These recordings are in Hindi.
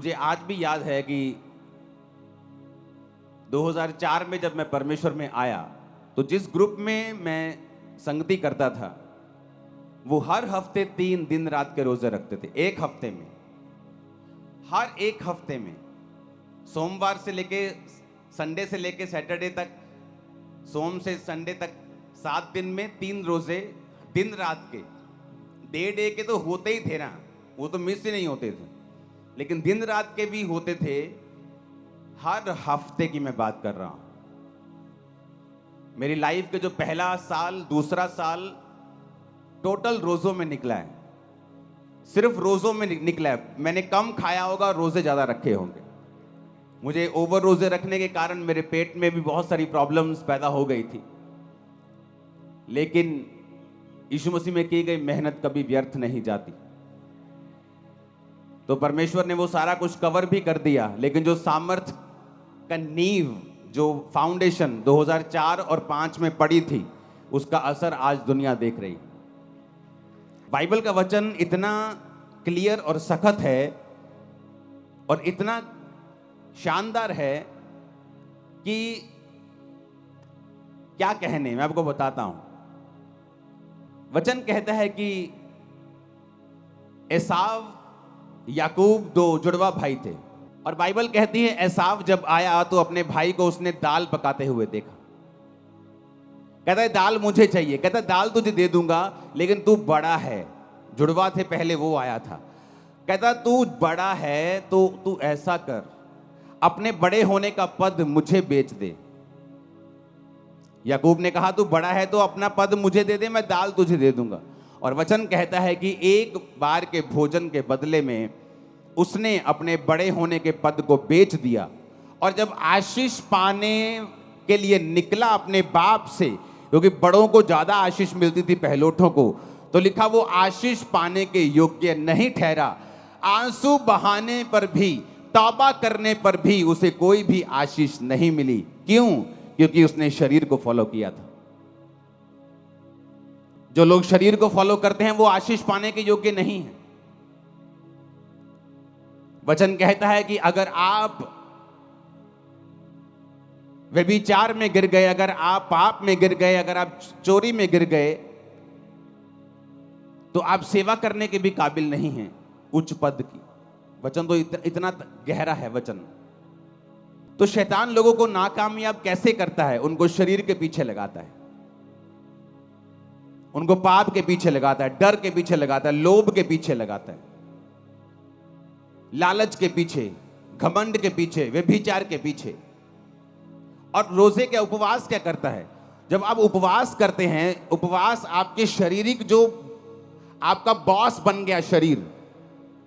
मुझे आज भी याद है कि 2004 में जब मैं परमेश्वर में आया तो जिस ग्रुप में मैं संगति करता था वो हर हफ्ते 3 दिन रात के रोजे रखते थे। एक हफ्ते में, हर एक हफ्ते में, सोमवार से लेके संडे से लेके सैटरडे तक, सोम से संडे तक 7 दिन में 3 रोजे दिन रात के। डे के तो होते ही थे ना, वो तो मिस ही नहीं होते थे, लेकिन दिन रात के भी होते थे। हर हफ्ते की मैं बात कर रहा हूं। मेरी लाइफ के जो पहला साल, दूसरा साल टोटल रोजों में निकला है, सिर्फ रोजों में निकला है। मैंने कम खाया होगा, रोजे ज्यादा रखे होंगे। मुझे ओवर रोजे रखने के कारण मेरे पेट में भी बहुत सारी प्रॉब्लम्स पैदा हो गई थी, लेकिन यीशु मसीह में की गई मेहनत कभी व्यर्थ नहीं जाती। तो परमेश्वर ने वो सारा कुछ कवर भी कर दिया, लेकिन जो सामर्थ का नींव, जो फाउंडेशन 2004 और 5 में पड़ी थी, उसका असर आज दुनिया देख रही। बाइबल का वचन इतना क्लियर और सख्त है और इतना शानदार है कि क्या कहने, मैं आपको बताता हूं। वचन कहता है कि एसाव याकूब 2 जुड़वा भाई थे, और बाइबल कहती है एसाव जब आया तो अपने भाई को उसने दाल पकाते हुए देखा। कहता है दाल मुझे चाहिए। कहता है दाल तुझे दे दूंगा, लेकिन तू बड़ा है। जुड़वा थे पहले, वो आया था। कहता तू बड़ा है तो तू ऐसा कर, अपने बड़े होने का पद मुझे बेच दे। याकूब ने कहा तू बड़ा है तो अपना पद मुझे दे दे, मैं दाल तुझे दे दूंगा। और वचन कहता है कि एक बार के भोजन के बदले में उसने अपने बड़े होने के पद को बेच दिया। और जब आशीष पाने के लिए निकला अपने बाप से, क्योंकि बड़ों को ज्यादा आशीष मिलती थी पहलोठों को, तो लिखा वो आशीष पाने के योग्य नहीं ठहरा। आंसू बहाने पर भी, तौबा करने पर भी उसे कोई भी आशीष नहीं मिली। क्यों? क्योंकि उसने शरीर को फॉलो किया था। जो लोग शरीर को फॉलो करते हैं वो आशीष पाने के योग्य नहीं है। वचन कहता है कि अगर आप व्यभिचार में गिर गए, अगर आप पाप में गिर गए, अगर आप चोरी में गिर गए, तो आप सेवा करने के भी काबिल नहीं हैं उच्च पद की। वचन तो इतना गहरा है वचन। तो शैतान लोगों को नाकामयाब कैसे करता है? उनको शरीर के पीछे लगाता है, उनको पाप के पीछे लगाता है, डर के पीछे लगाता है, लोभ के पीछे लगाता है, लालच के पीछे, घमंड के पीछे, व्यभिचार के पीछे। और रोजे के उपवास क्या करता है? जब आप उपवास करते हैं, उपवास आपके शारीरिक, जो आपका बॉस बन गया शरीर।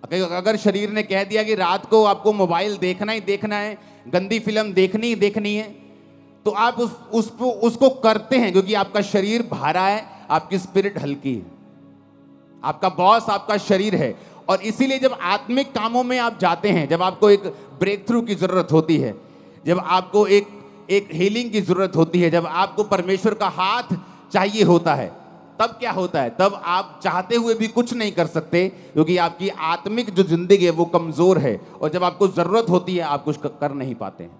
अगर शरीर ने कह दिया कि रात को आपको मोबाइल देखना ही देखना है, गंदी फिल्म देखनी ही देखनी है, तो आप उसको करते हैं, क्योंकि आपका शरीर भारा है, आपकी स्पिरिट हल्की है। आपका बॉस आपका शरीर है। और इसीलिए जब आत्मिक कामों में आप जाते हैं, जब आपको एक ब्रेक थ्रू की जरूरत होती है, जब आपको एक हीलिंग की जरूरत होती है, जब आपको परमेश्वर का हाथ चाहिए होता है, तब क्या होता है? तब आप चाहते हुए भी कुछ नहीं कर सकते, क्योंकि आपकी आत्मिक जो जिंदगी है वो कमजोर है। और जब आपको जरूरत होती है आप कुछ कर नहीं पाते हैं।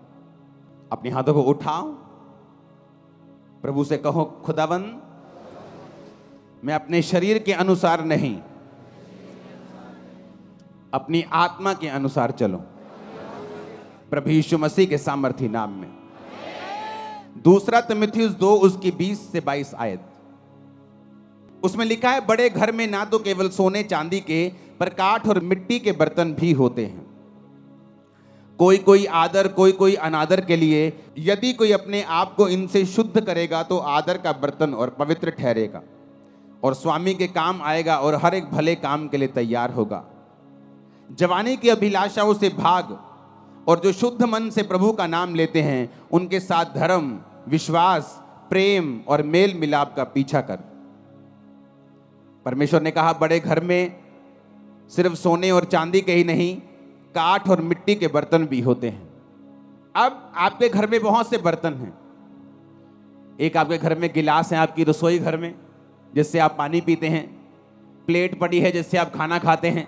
अपने हाथों को उठाओ, प्रभु से कहो, खुदावन मैं अपने शरीर के अनुसार नहीं, अपनी आत्मा के अनुसार चलो, प्रभु यीशु मसीह के सामर्थी नाम में। 2 तिमुथियुस 2 उसकी 20 से 22 आयत, उसमें लिखा है, बड़े घर में ना तो केवल सोने चांदी के, पर काठ और मिट्टी के बर्तन भी होते हैं। कोई कोई आदर, कोई कोई अनादर के लिए। यदि कोई अपने आप को इनसे शुद्ध करेगा तो आदर का बर्तन और पवित्र ठहरेगा और स्वामी के काम आएगा और हर एक भले काम के लिए तैयार होगा। जवानी की अभिलाषाओं से भाग, और जो शुद्ध मन से प्रभु का नाम लेते हैं उनके साथ धर्म, विश्वास, प्रेम और मेल मिलाप का पीछा कर। परमेश्वर ने कहा बड़े घर में सिर्फ सोने और चांदी के ही नहीं, काठ और मिट्टी के बर्तन भी होते हैं। अब आपके घर में बहुत से बर्तन हैं। एक आपके घर में गिलास है, आपकी रसोई घर में, जिससे आप पानी पीते हैं। प्लेट पड़ी है जिससे आप खाना खाते हैं।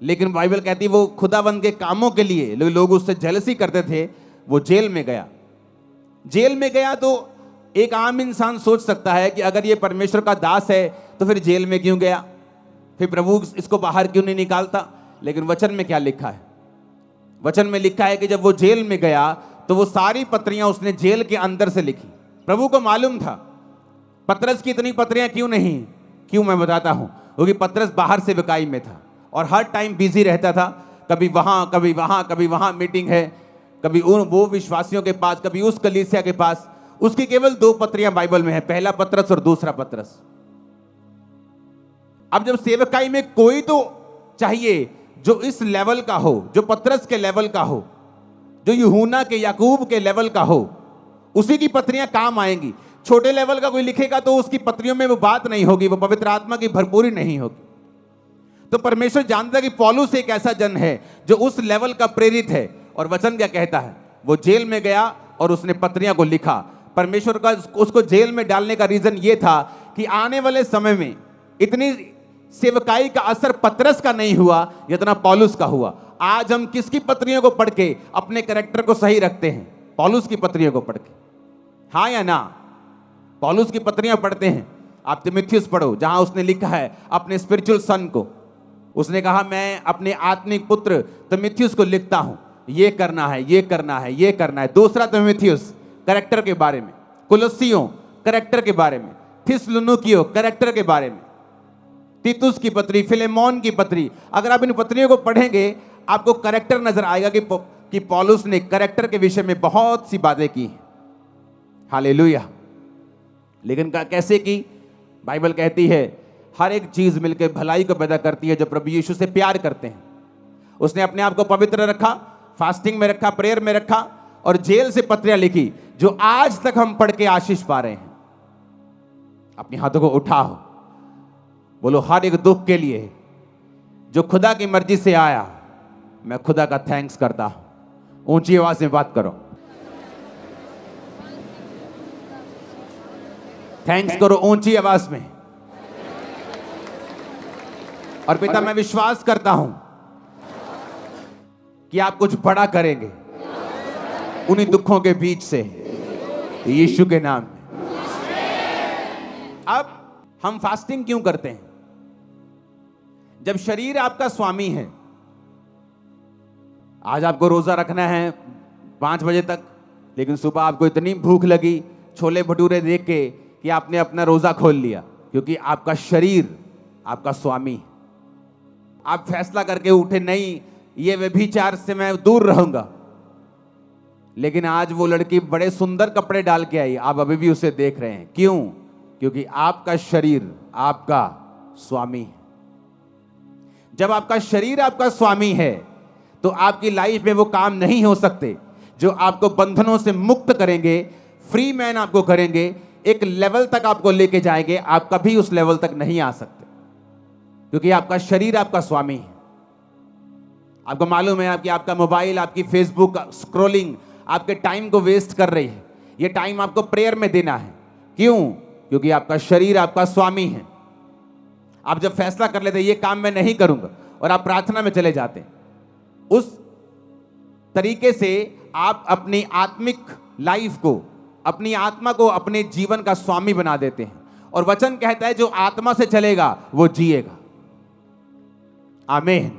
लेकिन बाइबल कहती है वो खुदावंद के कामों के लिए लोग उससे जेलसी करते थे, वो जेल में गया। जेल में गया तो एक आम इंसान सोच सकता है कि अगर ये परमेश्वर का दास है तो फिर जेल में क्यों गया, फिर प्रभु इसको बाहर क्यों नहीं निकालता। लेकिन वचन में क्या लिखा है? वचन में लिखा है कि जब वो जेल में गया तो वो सारी पत्रियां उसने जेल के अंदर से लिखी। प्रभु को मालूम था पतरस की इतनी पत्रियां क्यों नहीं, क्यों मैं बताता हूं, क्योंकि पतरस बाहर से विकाई में था और हर टाइम बिजी रहता था, कभी वहां कभी वहां कभी वहां मीटिंग है, कभी वो विश्वासियों के पास, कभी उस कलीसिया के पास। उसकी केवल 2 पत्रियां बाइबल में है, पहला पतरस और दूसरा पतरस। अब जब सेवकाई में कोई तो चाहिए जो इस लेवल का हो, जो पतरस के लेवल का हो, जो यूहन्ना के याकूब के लेवल का हो, उसी की पत्रियां काम आएंगी। छोटे लेवल का कोई लिखेगा तो उसकी पत्रियों में वो बात नहीं होगी, वो पवित्र आत्मा की भरपूरी नहीं होगी। तो परमेश्वर जानता है कि पौलुस एक ऐसा जन है जो उस लेवल का प्रेरित है। और वचन क्या कहता है? वो जेल में गया और उसने पत्रियां को लिखा। परमेश्वर का उसको जेल में डालने का रीजन ये था कि आने वाले समय में इतनी सेवकाई का असर पतरस का नहीं हुआ जितना पौलुस का हुआ। आज हम किसकी पत्रियों को पढ़ के अपने कैरेक्टर को सही रखते हैं? पौलुस की पत्रियों को पढ़ के, हाँ या ना? पौलुस की पत्रियां पढ़ते हैं। आप तीमुथियुस पढ़ो, जहां उसने लिखा है अपने स्पिरिचुअल सन को, उसने कहा मैं अपने आत्मिक पुत्र तीमुथियुस को लिखता हूं, ये करना है, ये करना है, ये करना है। दूसरा तीमुथियुस कैरेक्टर के बारे में, कुलस्सियों कैरेक्टर के बारे में, थिस्सलुनीकियों कैरेक्टर के बारे में, तीतुस की पत्री, फिलेमोन की पत्री। अगर आप इन पत्रियों को पढ़ेंगे आपको कैरेक्टर नजर आएगा कि पौलुस ने कैरेक्टर के विषय में बहुत सी बातें की हैं। हालेलुया। लेकिन कैसे की? बाइबल कहती है हर एक चीज मिलकर भलाई को पैदा करती है जो प्रभु यीशु से प्यार करते हैं। उसने अपने आप को पवित्र रखा, फास्टिंग में रखा, प्रेयर में रखा और जेल से पत्रियां लिखी जो आज तक हम पढ़ के आशीष पा रहे हैं। अपने हाथों को उठाओ, बोलो हर एक दुख के लिए जो खुदा की मर्जी से आया, मैं खुदा का थैंक्स करता हूं। ऊंची आवाज में बात करो, थैंक्स करो ऊंची आवाज में। और पिता मैं विश्वास करता हूं कि आप कुछ बड़ा करेंगे उन्हीं दुखों के बीच से, यीशु के नाम में। अब हम फास्टिंग क्यों करते हैं? जब शरीर आपका स्वामी है, आज आपको रोजा रखना है 5 बजे तक, लेकिन सुबह आपको इतनी भूख लगी छोले भटूरे देख के कि आपने अपना रोजा खोल लिया, क्योंकि आपका शरीर आपका स्वामी है। आप फैसला करके उठे नहीं ये व्यभिचार से मैं दूर रहूंगा, लेकिन आज वो लड़की बड़े सुंदर कपड़े डाल के आई, आप अभी भी उसे देख रहे हैं। क्यों? क्योंकि आपका शरीर आपका स्वामी है। जब आपका शरीर आपका स्वामी है तो आपकी लाइफ में वो काम नहीं हो सकते जो आपको बंधनों से मुक्त करेंगे, फ्री मैन आपको करेंगे, एक लेवल तक आपको लेके जाएंगे। आप कभी उस लेवल तक नहीं आ सकते क्योंकि आपका शरीर आपका स्वामी है। आपको मालूम है कि आपका मोबाइल, आपकी फेसबुक स्क्रॉलिंग आपके टाइम को वेस्ट कर रही है। ये टाइम आपको प्रेयर में देना है। क्यों? क्योंकि आपका शरीर आपका स्वामी है। आप जब फैसला कर लेते ये काम मैं नहीं करूंगा और आप प्रार्थना में चले जाते, उस तरीके से आप अपनी आत्मिक लाइफ को, अपनी आत्मा को अपने जीवन का स्वामी बना देते हैं। और वचन कहता है जो आत्मा से चलेगा वो जिएगा। आमीन।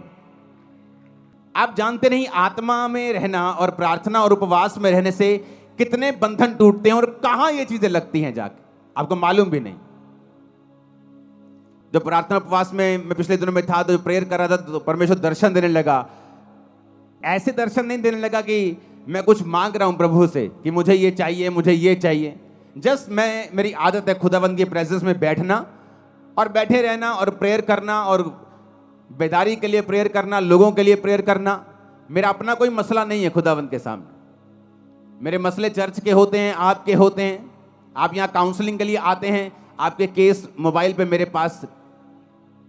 आप जानते नहीं आत्मा में रहना और प्रार्थना और उपवास में रहने से कितने बंधन टूटते हैं और कहां ये चीजें लगती हैं जाके, आपको मालूम भी नहीं। जब प्रार्थना उपवास में मैं पिछले दिनों में था तो प्रेयर कर रहा था तो परमेश्वर दर्शन देने लगा। ऐसे दर्शन नहीं देने लगा कि मैं कुछ मांग रहा हूं प्रभु से कि मुझे ये चाहिए, मुझे ये चाहिए। जस्ट मेरी आदत है खुदावंद की प्रेजेंस में बैठना और बैठे रहना और प्रेयर करना और बेदारी के लिए प्रेयर करना, लोगों के लिए प्रेयर करना। मेरा अपना कोई मसला नहीं है खुदावंद के सामने। मेरे मसले चर्च के होते हैं, आपके होते हैं। आप यहाँ काउंसलिंग के लिए आते हैं, आपके केस मोबाइल पे मेरे पास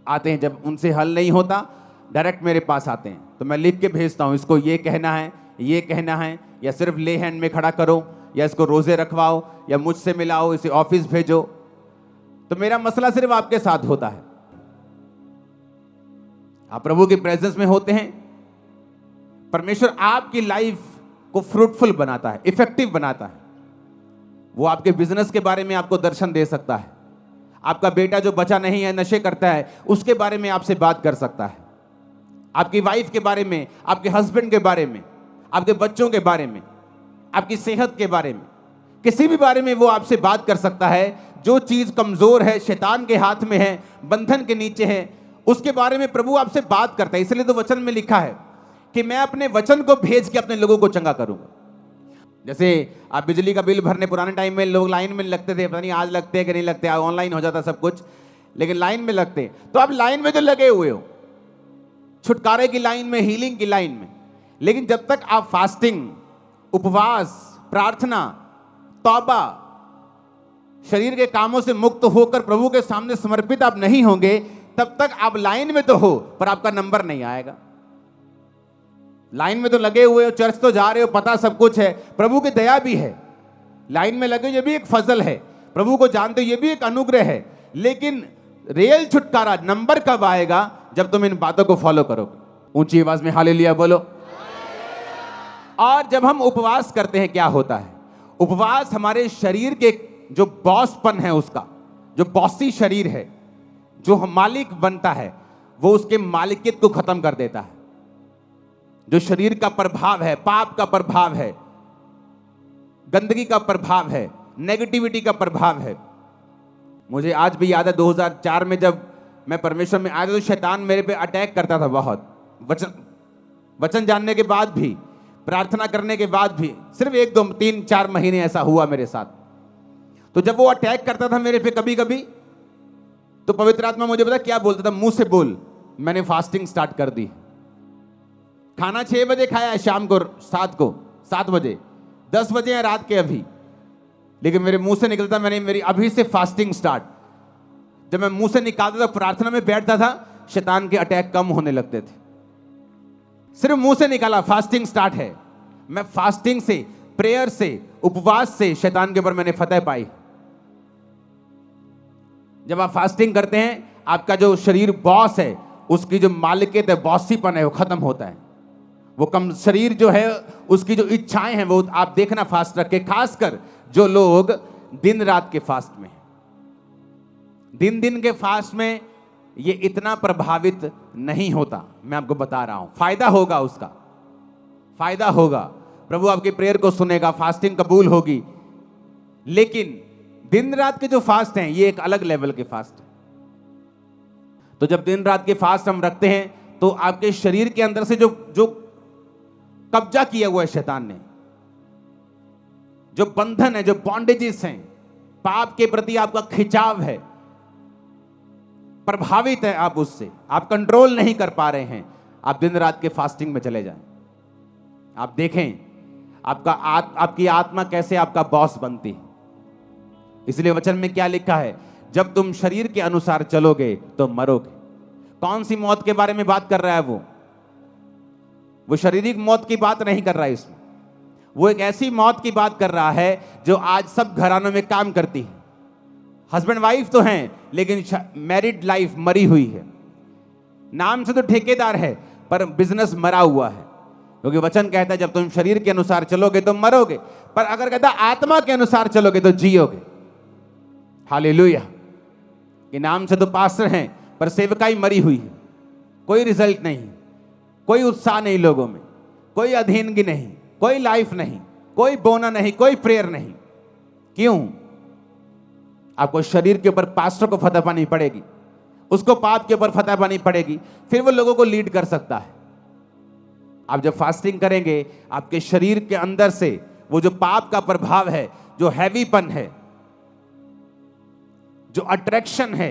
आते हैं। जब उनसे हल नहीं होता डायरेक्ट मेरे पास आते हैं तो मैं लिख के भेजता हूँ, इसको ये कहना है, ये कहना है, या सिर्फ ले हैंड में खड़ा करो, या इसको रोजे रखवाओ, या मुझसे मिलाओ, इसे ऑफिस भेजो। तो मेरा मसला सिर्फ आपके साथ होता है। आप प्रभु के प्रेजेंस में होते हैं, परमेश्वर आपकी लाइफ को फ्रूटफुल बनाता है, इफेक्टिव बनाता है। वो आपके बिजनेस के बारे में आपको दर्शन दे सकता है। आपका बेटा जो बचा नहीं है, नशे करता है, उसके बारे में आपसे बात कर सकता है। आपकी वाइफ के बारे में, आपके हस्बैंड के बारे में, आपके बच्चों के बारे में, आपकी सेहत के बारे में, किसी भी बारे में वो आपसे बात कर सकता है। जो चीज कमजोर है, शैतान के हाथ में है, बंधन के नीचे है, उसके बारे में प्रभु आपसे बात करता है। इसलिए तो वचन में लिखा है कि मैं अपने वचन को भेज के अपने लोगों को चंगा करूंगा। जैसे आप बिजली का बिल भरने, पुराने टाइम में लोग लाइन में लगते थे, पता नहीं आज लगते हैं कि नहीं लगते, ऑनलाइन हो जाता सब कुछ, लेकिन लाइन में लगते। तो आप लाइन में तो लगे हुए हो, छुटकारे की लाइन में, हीलिंग की लाइन में, लेकिन जब तक आप फास्टिंग, उपवास, प्रार्थना, तौबा, शरीर के कामों से मुक्त होकर प्रभु के सामने समर्पित आप नहीं होंगे, तब तक आप लाइन में तो हो पर आपका नंबर नहीं आएगा। लाइन में तो लगे हुए हो, चर्च तो जा रहे हो, पता सब कुछ है, प्रभु की दया भी है, लाइन में लगे ये भी एक फजल है, प्रभु को जानते हो ये भी एक अनुग्रह है, लेकिन रियल छुटकारा नंबर कब आएगा? जब तुम इन बातों को फॉलो करोगे। ऊंची आवाज में हालेलुया बोलो। और जब हम उपवास करते हैं क्या होता है? उपवास हमारे शरीर के जो बॉसपन है, उसका जो बॉसी शरीर है, जो मालिक बनता है, वो उसके मालिकियत को खत्म कर देता है। जो शरीर का प्रभाव है, पाप का प्रभाव है, गंदगी का प्रभाव है, नेगेटिविटी का प्रभाव है। मुझे आज भी याद है 2004 में जब मैं परमेश्वर में आया था, तो शैतान मेरे पे अटैक करता था बहुत। वचन जानने के बाद भी, प्रार्थना करने के बाद भी, सिर्फ 1 2 3 4 महीने ऐसा हुआ मेरे साथ। तो जब वो अटैक करता था मेरे पे कभी कभी, तो पवित्र आत्मा मुझे पता क्या बोलता था? मुंह से बोल। मैंने फास्टिंग स्टार्ट कर दी। खाना 6 बजे खाया है, शाम को 7 बजे, 10 बजे है रात के अभी, लेकिन मेरे मुंह से निकलता, मैंने मेरी अभी से फास्टिंग स्टार्ट। जब मैं मुंह से निकालता था, प्रार्थना में बैठता था, शैतान के अटैक कम होने लगते थे। सिर्फ मुंह से निकाला, फास्टिंग स्टार्ट है। मैं फास्टिंग से, प्रेयर से, उपवास से शैतान के ऊपर मैंने फतह पाई। जब आप फास्टिंग करते हैं, आपका जो शरीर बॉस है, उसकी जो मालिकियत है, बॉसीपन है, वो खत्म होता है। वो कम शरीर जो है, उसकी जो इच्छाएं हैं, वो आप देखना फास्ट रख के, खासकर जो लोग दिन रात के फास्ट में, दिन के फास्ट में ये इतना प्रभावित नहीं होता। मैं आपको बता रहा हूं, फायदा होगा, उसका फायदा होगा। प्रभु आपकी प्रेयर को सुनेगा, फास्टिंग कबूल होगी, लेकिन दिन रात के जो फास्ट हैं, ये एक अलग लेवल के फास्ट है। तो जब दिन रात के फास्ट हम रखते हैं, तो आपके शरीर के अंदर से जो कब्जा किया हुआ है शैतान ने, जो बंधन है, जो बॉन्डेजेस हैं, पाप के प्रति आपका खिंचाव है, प्रभावित है आप उससे, आप कंट्रोल नहीं कर पा रहे हैं, आप दिन रात के फास्टिंग में चले जाएं। आप देखें आपकी आत्मा कैसे आपका बॉस बनती है। इसलिए वचन में क्या लिखा है? जब तुम शरीर के अनुसार चलोगे तो मरोगे। कौन सी मौत के बारे में बात कर रहा है? वो शारीरिक मौत की बात नहीं कर रहा है इसमें। वो एक ऐसी मौत की बात कर रहा है जो आज सब घरानों में काम करती है। हस्बैंड वाइफ तो हैं, लेकिन मैरिड लाइफ मरी हुई है। नाम से तो ठेकेदार है, पर बिजनेस मरा हुआ है। क्योंकि वचन कहता है जब तुम शरीर के अनुसार चलोगे तो मरोगे, पर अगर कहता आत्मा के अनुसार चलोगे तो जियोगे। हालेलुया। कि नाम से तो पास्टर हैं, पर सेवकाई मरी हुई है। कोई रिजल्ट नहीं, कोई उत्साह नहीं लोगों में, कोई अधीनगी नहीं, कोई लाइफ नहीं, कोई बोना नहीं, कोई प्रेयर नहीं। क्यों? आपको शरीर के ऊपर पास्टर को फतह पानी पड़ेगी, उसको पाप के ऊपर फतह पानी पड़ेगी, फिर वो लोगों को लीड कर सकता है। आप जब फास्टिंग करेंगे, आपके शरीर के अंदर से वो जो पाप का प्रभाव है, जो हैवीपन है, जो अट्रैक्शन है,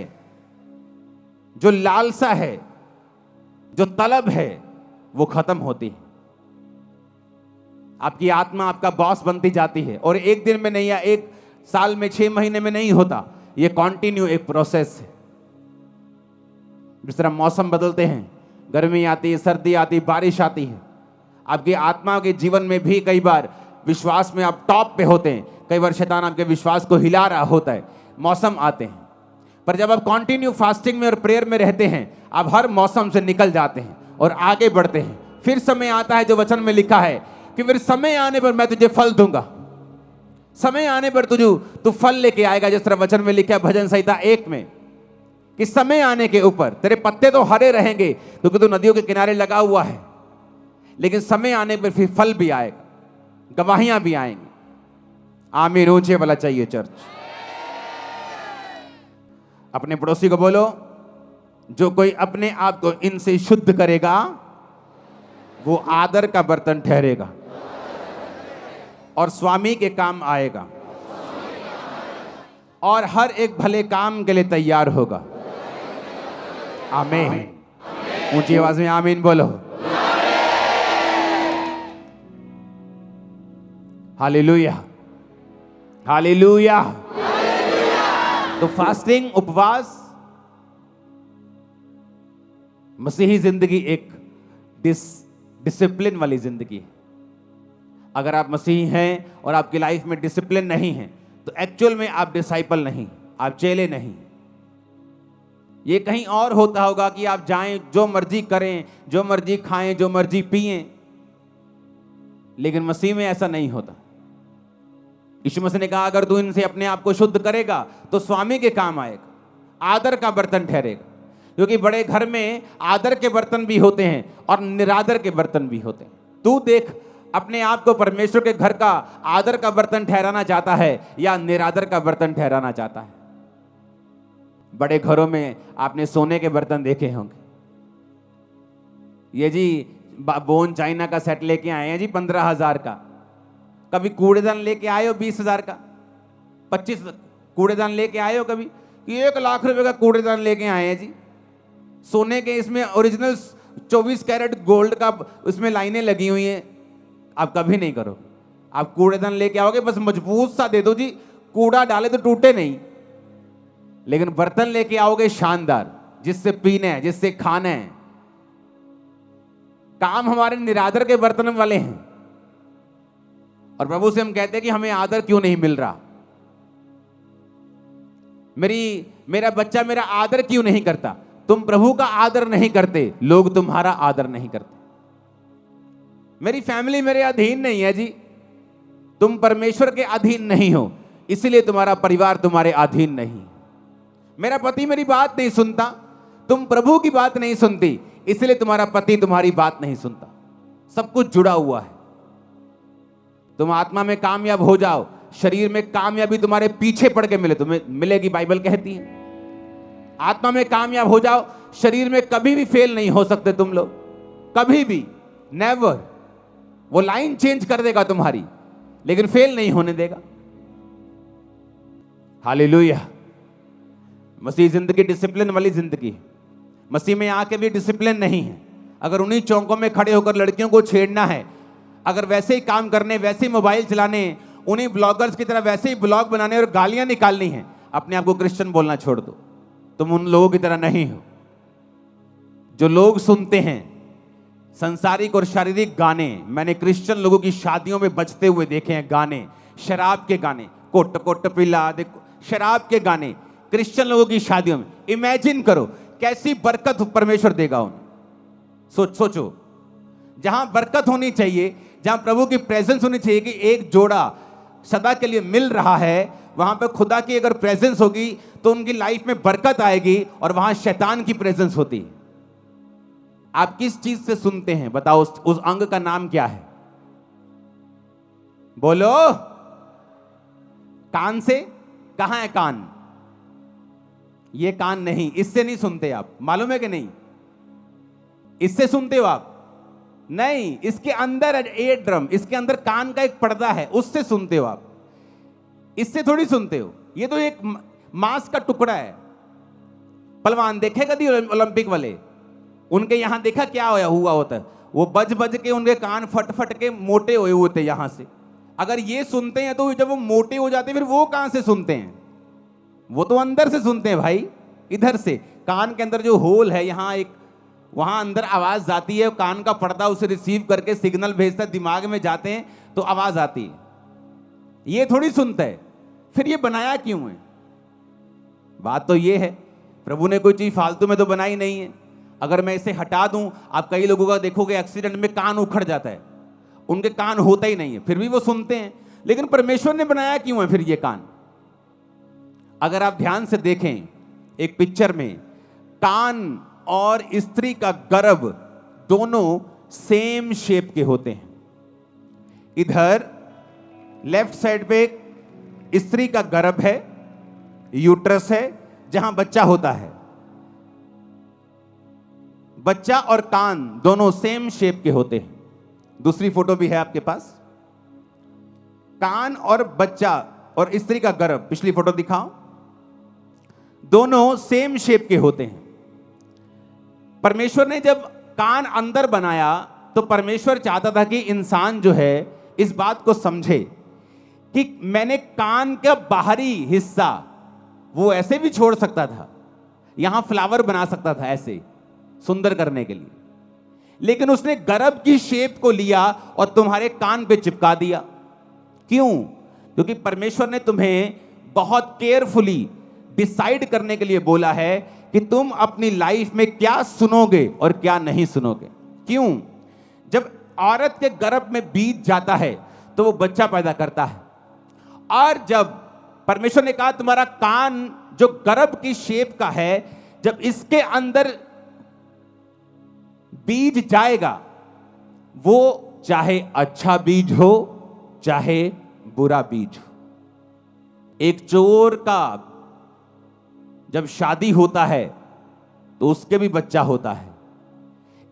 जो लालसा है, जो तलब है, वो खत्म होती है। आपकी आत्मा आपका बॉस बनती जाती है। और एक दिन में नहीं, या एक साल में, 6 महीने में नहीं होता। ये कॉन्टिन्यू एक प्रोसेस है। जिस तरह मौसम बदलते हैं, गर्मी आती है, सर्दी आती है, बारिश आती है, आपकी आत्मा के जीवन में भी कई बार विश्वास में आप टॉप पे होते हैं, कई बार शैतान आपके विश्वास को हिला रहा होता है, मौसम आते हैं। पर जब आप कंटिन्यू फास्टिंग में और प्रेयर में रहते हैं, आप हर मौसम से निकल जाते हैं और आगे बढ़ते हैं। फिर समय आता है जो वचन में लिखा है कि फिर समय आने पर मैं तुझे फल दूंगा। समय आने पर तू फल लेके आएगा, जिस तरह वचन में लिखा है भजन संहिता 1 में कि समय आने के ऊपर तेरे पत्ते तो हरे रहेंगे क्योंकि तू नदियों के किनारे लगा हुआ है, लेकिन समय आने पर फिर फल भी आएगा, गवाहियां भी आएंगी। आमीन। ऊंचे वाला चाहिए चर्च। अपने पड़ोसी को बोलो, जो कोई अपने आप को इनसे शुद्ध करेगा वो आदर का बर्तन ठहरेगा और स्वामी के काम आएगा और हर एक भले काम के लिए तैयार होगा। आमीन। ऊंची आवाज में आमीन बोलो। Hallelujah, hallelujah. तो फास्टिंग, उपवास, मसीही जिंदगी एक डिसिप्लिन वाली जिंदगी है। अगर आप मसीही हैं और आपकी लाइफ में डिसिप्लिन नहीं है तो एक्चुअल में आप डिसाइपल नहीं, आप चेले नहीं। ये कहीं और होता होगा कि आप जाएं, जो मर्जी करें, जो मर्जी खाएं, जो मर्जी पिएं, लेकिन मसीह में ऐसा नहीं होता। यीशु मसीह ने कहा अगर तू इनसे अपने आप को शुद्ध करेगा तो स्वामी के काम आएगा, आदर का बर्तन ठहरेगा। क्योंकि बड़े घर में आदर के बर्तन भी होते हैं और निरादर के बर्तन भी होते हैं। तू देख अपने आप को परमेश्वर के घर का आदर का बर्तन ठहराना चाहता है या निरादर का बर्तन ठहराना चाहता है। बड़े घरों में आपने सोने के बर्तन देखे होंगे। ये जी बोन चाइना का सेट लेके आए हैं जी 15,000 का। कभी कूड़ेदान लेके आए हो 20,000 का, 25 कूड़ेदान लेके आए हो कभी? 1 लाख रुपए का कूड़ेदान लेके आए हैं जी। सोने के इसमें ओरिजिनल 24 कैरेट गोल्ड का उसमें लाइनें लगी हुई हैं। आप कभी नहीं करो। आप कूड़ेदान लेके आओगे बस मजबूत सा दे दो जी, कूड़ा डाले तो टूटे नहीं, लेकिन बर्तन लेके आओगे शानदार, जिससे पीना है, जिससे खाना है। काम हमारे निरादर के बर्तन वाले हैं और प्रभु से हम कहते हैं कि हमें आदर क्यों नहीं मिल रहा, मेरा बच्चा मेरा आदर क्यों नहीं करता। तुम प्रभु का आदर नहीं करते, लोग तुम्हारा आदर नहीं करते। मेरी फैमिली मेरे अधीन नहीं है जी, तुम परमेश्वर के अधीन नहीं हो, इसलिए तुम्हारा परिवार तुम्हारे अधीन नहीं। मेरा पति मेरी बात नहीं सुनता, तुम प्रभु की बात नहीं सुनती, इसलिए तुम्हारा पति तुम्हारी बात नहीं सुनता। सब कुछ जुड़ा हुआ है। तुम आत्मा में कामयाब हो जाओ, शरीर में कामयाबी तुम्हारे पीछे पड़ के मिले, तुम्हें मिलेगी, बाइबल कहती है। आत्मा में कामयाब हो जाओ, शरीर में कभी भी फेल नहीं हो सकते तुम लोग, कभी भी, नेवर। वो लाइन चेंज कर देगा तुम्हारी, लेकिन फेल नहीं होने देगा। हालेलुया। मसीह जिंदगी डिसिप्लिन वाली जिंदगी है। मसीह में आके भी डिसिप्लिन नहीं है। अगर उन्हीं चौकों में खड़े होकर लड़कियों को छेड़ना है, अगर वैसे ही काम करने, वैसे ही मोबाइल चलाने, उन्हीं ब्लॉगर्स की तरह वैसे ही ब्लॉग बनाने और गालियां निकालनी है, अपने आप को क्रिश्चियन बोलना छोड़ दो। तुम उन लोगों की तरह नहीं हो जो लोग सुनते हैं संसारिक और शारीरिक गाने। मैंने क्रिश्चियन लोगों की शादियों में बजते हुए देखे हैं गाने, शराब के गाने, कोट कोट पिला दे, शराब के गाने क्रिश्चियन लोगों की शादियों में। इमेजिन करो कैसी बरकत परमेश्वर देगा उन्हें। सोचो, जहां बरकत होनी चाहिए, जहां प्रभु की प्रेजेंस होनी चाहिए कि एक जोड़ा सदा के लिए मिल रहा है, वहां पे खुदा की अगर प्रेजेंस होगी तो उनकी लाइफ में बरकत आएगी और वहां शैतान की प्रेजेंस होती है। आप किस चीज से सुनते हैं बताओ? उस अंग का नाम क्या है? बोलो। कान से? कहां है कान? ये कान नहीं, इससे नहीं सुनते आप, मालूम है कि नहीं? इससे सुनते हो आप? नहीं, इसके अंदर एयर ड्रम, इसके अंदर कान का एक पर्दा है, उससे सुनते हो आप, इससे थोड़ी सुनते हो। ये तो एक मांस का टुकड़ा है। पहलवान देखे कभी ओलंपिक वाले? उनके यहां देखा क्या हुआ होता है? वो बज बज के उनके कान फट फट के मोटे हुए होते यहां से। अगर ये सुनते हैं तो जब वो मोटे हो जाते हैं फिर वो कहां से सुनते हैं? वो तो अंदर से सुनते हैं भाई, इधर से। कान के अंदर जो होल है, यहां एक, वहां अंदर आवाज जाती है, कान का पर्दा उसे रिसीव करके सिग्नल भेजता है, दिमाग में जाते हैं तो आवाज आती है। ये थोड़ी सुनता है। फिर ये बनाया क्यों है? बात तो ये है, प्रभु ने कोई चीज फालतू में तो बनाई नहीं है। अगर मैं इसे हटा दूं, आप कई लोगों का देखोगे एक्सीडेंट में कान उखड़ जाता है, उनके कान होता ही नहीं है, फिर भी वो सुनते हैं। लेकिन परमेश्वर ने बनाया क्यों है फिर ये कान? अगर आप ध्यान से देखें एक पिक्चर में, कान और स्त्री का गर्भ दोनों सेम शेप के होते हैं। इधर लेफ्ट साइड पे स्त्री का गर्भ है, यूट्रस है, जहां बच्चा होता है। बच्चा और कान दोनों सेम शेप के होते हैं। दूसरी फोटो भी है आपके पास, कान और बच्चा और स्त्री का गर्भ, पिछली फोटो दिखाओ, दोनों सेम शेप के होते हैं। परमेश्वर ने जब कान अंदर बनाया तो परमेश्वर चाहता था कि इंसान जो है इस बात को समझे कि मैंने कान का बाहरी हिस्सा वो ऐसे भी छोड़ सकता था, यहां फ्लावर बना सकता था ऐसे सुंदर करने के लिए, लेकिन उसने गर्भ की शेप को लिया और तुम्हारे कान पे चिपका दिया। क्यों? क्योंकि परमेश्वर ने तुम्हें बहुत केयरफुली डिसाइड करने के लिए बोला है कि तुम अपनी लाइफ में क्या सुनोगे और क्या नहीं सुनोगे। क्यों? जब औरत के गर्भ में बीज जाता है तो वो बच्चा पैदा करता है, और जब परमेश्वर ने कहा तुम्हारा कान जो गर्भ की शेप का है, जब इसके अंदर बीज जाएगा, वो चाहे अच्छा बीज हो चाहे बुरा बीज हो। एक चोर का जब शादी होता है तो उसके भी बच्चा होता है।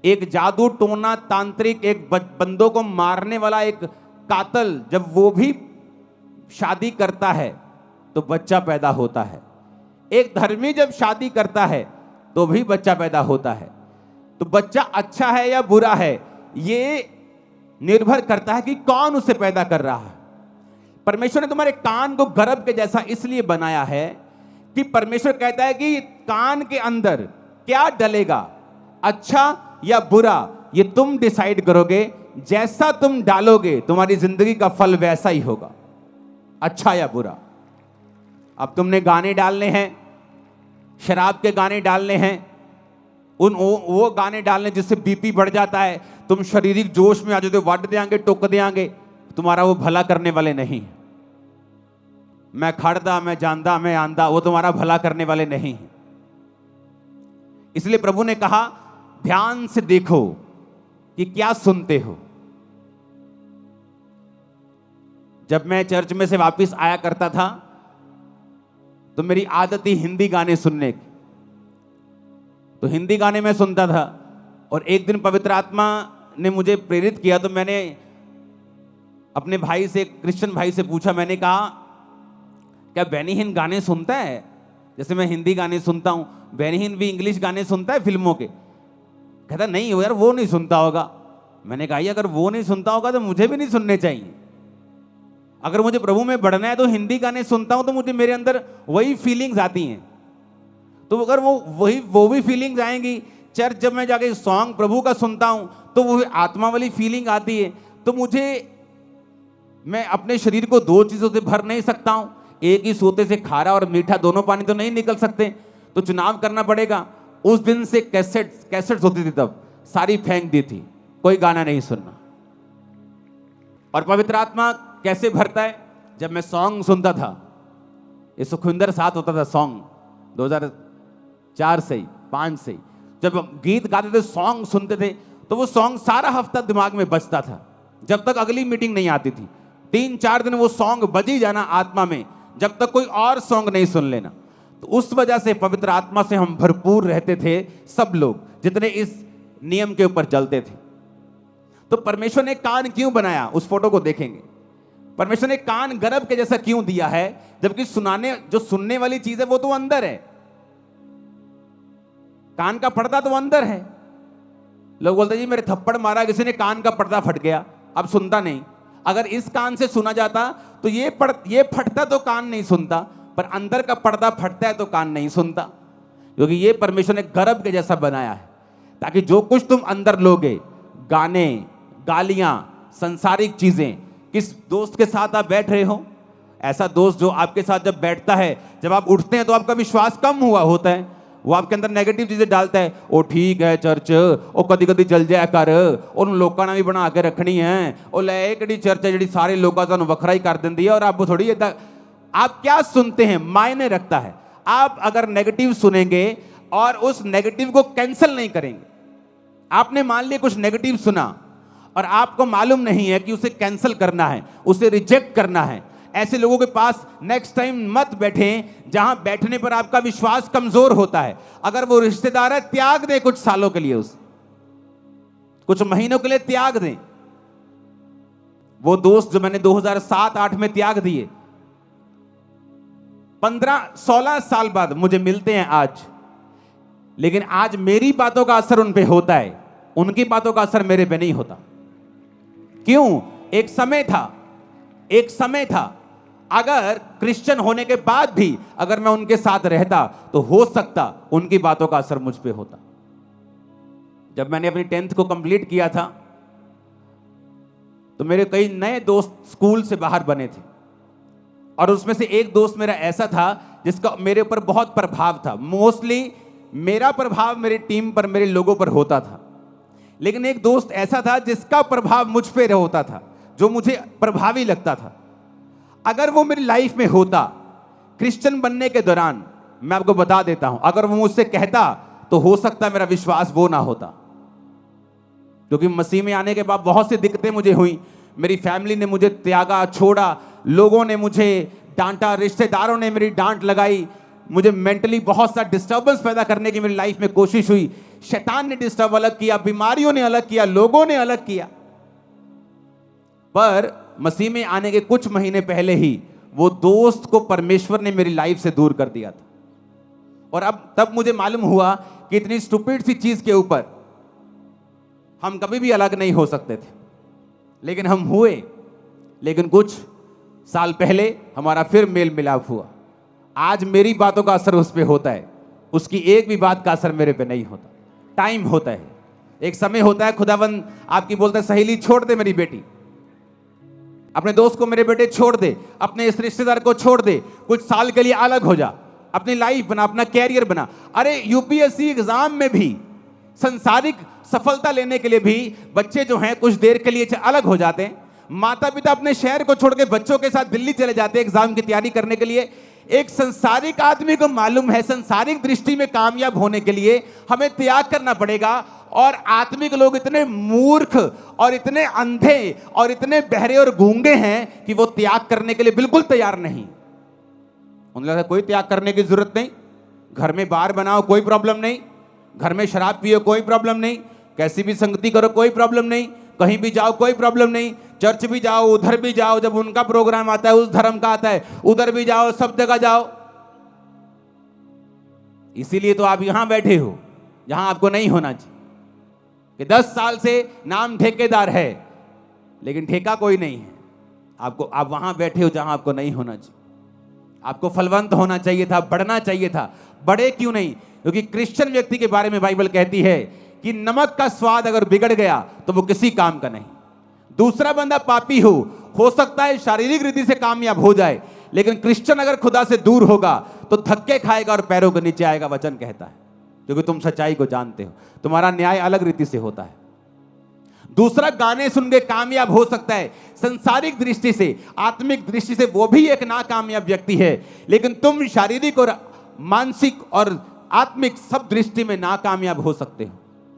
एक जादू टोना तांत्रिक, एक बंदों को मारने वाला एक कातल, जब वो भी शादी करता है तो बच्चा पैदा होता है। एक धर्मी जब शादी करता है तो भी बच्चा पैदा होता है। तो बच्चा अच्छा है या बुरा है, ये निर्भर करता है कि कौन उसे पैदा कर रहा है। परमेश्वर ने तुम्हारे कान को गर्भ के जैसा इसलिए बनाया है कि परमेश्वर कहता है कि कान के अंदर क्या डलेगा, अच्छा या बुरा, ये तुम डिसाइड करोगे। जैसा तुम डालोगे तुम्हारी जिंदगी का फल वैसा ही होगा, अच्छा या बुरा। अब तुमने गाने डालने हैं, शराब के गाने डालने हैं, वो गाने डालने जिससे बीपी बढ़ जाता है, तुम शारीरिक जोश में आ जाते हो, वट देंगे टोक देंगे, तुम्हारा वो भला करने वाले नहीं। मैं खड़दा, मैं जानदा, मैं आंदा, वो तुम्हारा भला करने वाले नहीं है। इसलिए प्रभु ने कहा ध्यान से देखो कि क्या सुनते हो। जब मैं चर्च में से वापस आया करता था तो मेरी आदत थी हिंदी गाने सुनने की, तो हिंदी गाने में सुनता था। और एक दिन पवित्र आत्मा ने मुझे प्रेरित किया, तो मैंने अपने भाई से, क्रिश्चियन भाई से पूछा, मैंने कहा क्या बेनीहीन गाने सुनता है? जैसे मैं हिंदी गाने सुनता हूं, बेनीहीन भी इंग्लिश गाने सुनता है फिल्मों के? कहता नहीं यार, वो नहीं सुनता होगा। मैंने कहा अगर वो नहीं सुनता होगा तो मुझे भी नहीं सुनने चाहिए। अगर मुझे प्रभु में बढ़ना है तो हिंदी गाने सुनता हूं तो मुझे मेरे अंदर वही फीलिंग्स आती हैं। तो अगर वो भी फीलिंग्स आएंगी, चर्च जब मैं जाके सॉन्ग प्रभु का सुनता हूं तो वो आत्मा वाली फीलिंग आती है। तो मैं अपने शरीर को दो चीजों से भर नहीं सकता हूं, एक ही सोते से खारा और मीठा दोनों पानी तो नहीं निकल सकते, तो चुनाव करना पड़ेगा। उस दिन से कैसेट्स होती थी, तब सारी फेंक दी थी, कोई गाना नहीं सुनना। और पवित्र आत्मा कैसे भरता है? जब मैं सॉन्ग सुनता था, ये सुखविंदर साथ होता था सॉन्ग 2004 से 5 से, जब गीत गाते थे, सॉन्ग सुनते थे, तो वो सॉन्ग सारा हफ्ता दिमाग में बजता था जब तक अगली मीटिंग नहीं आती थी। 3-4 दिन वो सॉन्ग बज ही जाना आत्मा में, जब तक कोई और सॉन्ग नहीं सुन लेना। तो उस वजह से पवित्र आत्मा से हम भरपूर रहते थे, सब लोग जितने इस नियम के ऊपर चलते थे। तो परमेश्वर ने कान क्यों बनाया, उस फोटो को देखेंगे। परमेश्वर ने कान गर्भ के जैसा क्यों दिया है, जबकि जो सुनने वाली चीज है वो तो अंदर है, कान का पर्दा तो अंदर है। लोग बोलते जी मेरे थप्पड़ मारा किसी ने, कान का पर्दा फट गया, अब सुनता नहीं। अगर इस कान से सुना जाता तो ये फटता तो कान नहीं सुनता, पर अंदर का पर्दा फटता है तो कान नहीं सुनता, क्योंकि ये परमेश्वर ने गर्भ के जैसा बनाया है, ताकि जो कुछ तुम अंदर लोगे, गाने, गालियां, संसारिक चीजें, किस दोस्त के साथ आप बैठ रहे हो, ऐसा दोस्त जो आपके साथ जब बैठता है, जब आप उठते हैं तो आपका विश्वास कम हुआ होता है, वो आपके अंदर नेगेटिव चीजें डालता है। ओ ठीक है चर्च, ओ कदी कदी चल जाया कर, उन लोगों ने भी बना के रखनी है, ओ ले एक चर्च है जी सारे लोगों का वखरा ही कर देती है, और आप थोड़ी आप क्या सुनते हैं मायने रखता है। आप अगर नेगेटिव सुनेंगे और उस नेगेटिव को कैंसिल नहीं करेंगे, आपने मान लिया कुछ नेगेटिव सुना और आपको मालूम नहीं है कि उसे कैंसिल करना है, उसे रिजेक्ट करना है, ऐसे लोगों के पास नेक्स्ट टाइम मत बैठें जहां बैठने पर आपका विश्वास कमजोर होता है। अगर वो रिश्तेदार है, त्याग दें कुछ सालों के लिए, उसे कुछ महीनों के लिए त्याग दें। वो दोस्त जो मैंने 2007-8 में त्याग दिए, 15-16 साल बाद मुझे मिलते हैं आज, लेकिन आज मेरी बातों का असर उन पे होता है, उनकी बातों का असर मेरे पे नहीं होता। क्यों? एक समय था अगर क्रिश्चियन होने के बाद भी अगर मैं उनके साथ रहता तो हो सकता उनकी बातों का असर मुझ पे होता। जब मैंने अपनी 10th को कंप्लीट किया था तो मेरे कई नए दोस्त स्कूल से बाहर बने थे, और उसमें से एक दोस्त मेरा ऐसा था जिसका मेरे ऊपर बहुत प्रभाव था। मोस्टली मेरा प्रभाव मेरी टीम पर, मेरे लोगों पर होता था, लेकिन एक दोस्त ऐसा था जिसका प्रभाव मुझ पे होता था, जो मुझे प्रभावी लगता था। अगर वो मेरी लाइफ में होता क्रिश्चियन बनने के दौरान, मैं आपको बता देता हूं, अगर वो मुझसे कहता तो हो सकता मेरा विश्वास वो ना होता। क्योंकि मसीह में आने के बाद बहुत सी दिक्कतें मुझे हुई, मेरी फैमिली ने मुझे त्यागा, छोड़ा, लोगों ने मुझे डांटा, रिश्तेदारों ने मेरी डांट लगाई, मुझे मेंटली बहुत सा डिस्टर्बेंस पैदा करने की मेरी लाइफ में कोशिश हुई। शैतान ने डिस्टर्ब अलग किया, बीमारियों ने अलग किया, लोगों ने अलग किया। पर मसीह में आने के कुछ महीने पहले ही वो दोस्त को परमेश्वर ने मेरी लाइफ से दूर कर दिया था, और अब तब मुझे मालूम हुआ कि इतनी स्टूपिड सी चीज के ऊपर हम कभी भी अलग नहीं हो सकते थे, लेकिन हम हुए। लेकिन कुछ साल पहले हमारा फिर मेल मिलाप हुआ। आज मेरी बातों का असर उस पर होता है, उसकी एक भी बात का असर मेरे पे नहीं होता। टाइम होता है, एक समय होता है, खुदावंद आपकी बोलता है सहेली छोड़ दे मेरी बेटी, अपने दोस्त को मेरे बेटे छोड़ दे, अपने इस रिश्तेदार को छोड़ दे, कुछ साल के लिए अलग हो जा, अपनी लाइफ बना, अपना कैरियर बना। अरे यूपीएससी एग्जाम में भी, संसारिक सफलता लेने के लिए भी बच्चे जो हैं कुछ देर के लिए अलग हो जाते हैं। माता पिता अपने शहर को छोड़ के बच्चों के साथ दिल्ली चले जाते हैं एग्जाम की तैयारी करने के लिए। एक संसारिक आदमी को मालूम है संसारिक दृष्टि में कामयाब होने के लिए हमें त्याग करना पड़ेगा, और आत्मिक लोग इतने मूर्ख और इतने अंधे और इतने बहरे और गूंगे हैं कि वो त्याग करने के लिए बिल्कुल तैयार नहीं। उन्हें लगता है कोई त्याग करने की जरूरत नहीं, घर में बार बनाओ कोई प्रॉब्लम नहीं, घर में शराब पियो कोई प्रॉब्लम नहीं, कैसी भी संगति करो कोई प्रॉब्लम नहीं, कहीं भी जाओ कोई प्रॉब्लम नहीं, चर्च भी जाओ उधर भी जाओ, जब उनका प्रोग्राम आता है उस धर्म का आता है उधर भी जाओ, सब जगह जाओ। इसीलिए तो आप यहां बैठे हो जहां आपको नहीं होना चाहिए, कि 10 साल से नाम ठेकेदार है लेकिन ठेका कोई नहीं है आपको। आप वहां बैठे हो जहां आपको नहीं होना चाहिए। आपको फलवंत होना चाहिए था, बढ़ना चाहिए था। बढ़े क्यों नहीं? क्योंकि क्रिश्चियन व्यक्ति के बारे में बाइबल कहती है कि नमक का स्वाद अगर बिगड़ गया तो वो किसी काम का नहीं। दूसरा बंदा पापी हो सकता है शारीरिक रीति से कामयाब हो जाए, लेकिन क्रिश्चियन अगर खुदा से दूर होगा तो धक्के खाएगा और पैरों के नीचे आएगा, वचन कहता है, क्योंकि तुम सच्चाई को जानते हो। तुम्हारा न्याय अलग रीति से होता है। दूसरा गाने सुन के कामयाब हो सकता है, संसारिक दृष्टि से, आत्मिक दृष्टि से वो भी एक नाकामयाब व्यक्ति है, लेकिन तुम शारीरिक और मानसिक और आत्मिक सब दृष्टि में नाकामयाब हो सकते हो,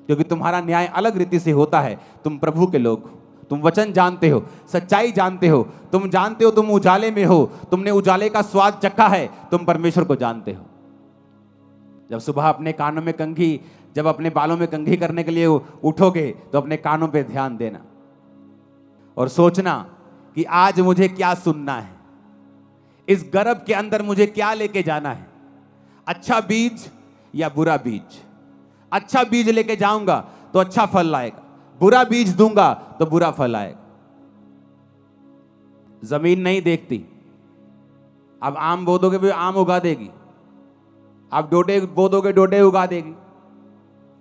क्योंकि तुम्हारा न्याय अलग रीति से होता है। तुम प्रभु के लोग हो, तुम वचन जानते हो, सच्चाई जानते हो, तुम जानते हो तुम उजाले में हो, तुमने उजाले का स्वाद चखा है, तुम परमेश्वर को जानते हो। जब सुबह अपने कानों में कंघी, जब अपने बालों में कंघी करने के लिए उठोगे तो अपने कानों पे ध्यान देना और सोचना कि आज मुझे क्या सुनना है, इस गर्भ के अंदर मुझे क्या लेके जाना है, अच्छा बीज या बुरा बीज। अच्छा बीज लेके जाऊंगा तो अच्छा फल लाएगा, बुरा बीज दूंगा तो बुरा फल आएगा। जमीन नहीं देखती, अब आम बो दोगे भी आम उगा देगी, आप डोडे बो दोगे डोडे उगा देगी,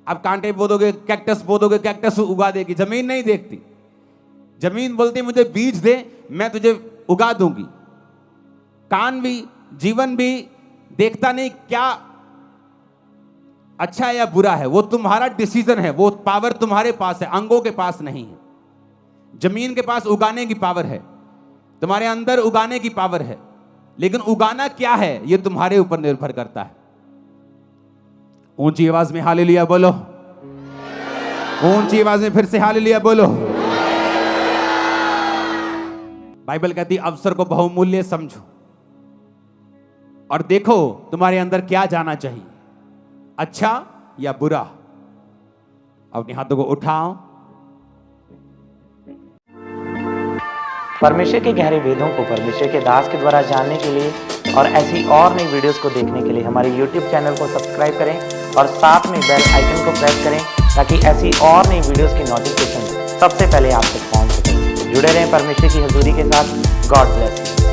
आप कांटे बो दोगे, कैक्टस बो दोगे, कैक्टस उगा देगी। जमीन नहीं देखती, जमीन बोलती मुझे बीज दे मैं तुझे उगा दूंगी। कान भी, जीवन भी देखता नहीं क्या अच्छा है या बुरा है। वो तुम्हारा डिसीजन है, वो पावर तुम्हारे पास है, अंगों के पास नहीं है। जमीन के पास उगाने की पावर है, तुम्हारे अंदर उगाने की पावर है, लेकिन उगाना क्या है ये तुम्हारे ऊपर निर्भर करता है। ऊंची आवाज में हालेलुया बोलो, ऊंची आवाज में फिर से हालेलुया बोलो। बाइबल कहती अवसर को बहुमूल्य समझो और देखो तुम्हारे अंदर क्या जाना चाहिए, अच्छा या बुरा। अपने हाथों को उठाओ। परमेश्वर के गहरे वेदों को परमेश्वर के दास के द्वारा जानने के लिए और ऐसी और नई वीडियोस को देखने के लिए हमारे YouTube चैनल को सब्सक्राइब करें और साथ में बेल आइकन को प्रेस करें ताकि ऐसी और नई वीडियोस की नोटिफिकेशन सबसे पहले आप तक पहुंच सके। जुड़े रहें परमेश्वर की हजूरी के साथ। God bless you.